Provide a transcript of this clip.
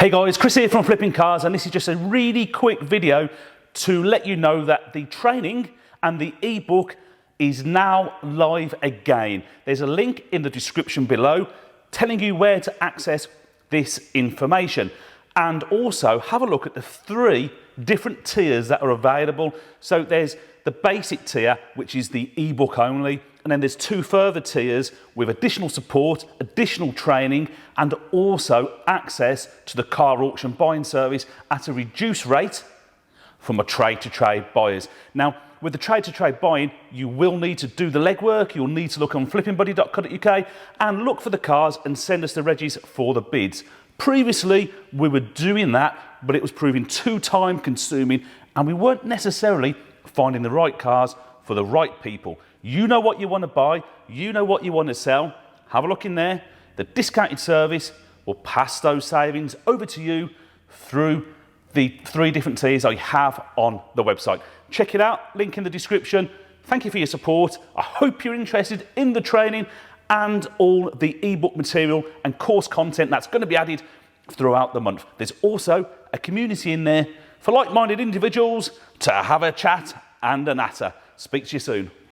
Hey guys, Chris here from Flipping Cars, and this is just a really quick video to let you know that the training and the ebook is now live again. There's a link in the description below telling you where to access this information, and also have a look at the 3 different tiers that are available. So there's the basic tier, which is the ebook only, and then there's 2 further tiers with additional support, additional training, and also access to the car auction buying service at a reduced rate from a trade-to-trade buyers. Now, with the trade-to-trade buying, you will need to do the legwork. You'll need to look on flippingbuddy.co.uk and look for the cars and send us the regis for the bids. Previously, we were doing that, but it was proving too time-consuming, and we weren't necessarily finding the right cars for the right people. You know what you want to buy, you know what you want to sell. Have a look in there. The discounted service will pass those savings over to you through the 3 different tiers I have on the website. Check it out, link in the description. Thank you for your support. I hope you're interested in the training and all the ebook material and course content that's going to be added throughout the month. There's also a community in there for like-minded individuals to have a chat and a natter. Speak to you soon.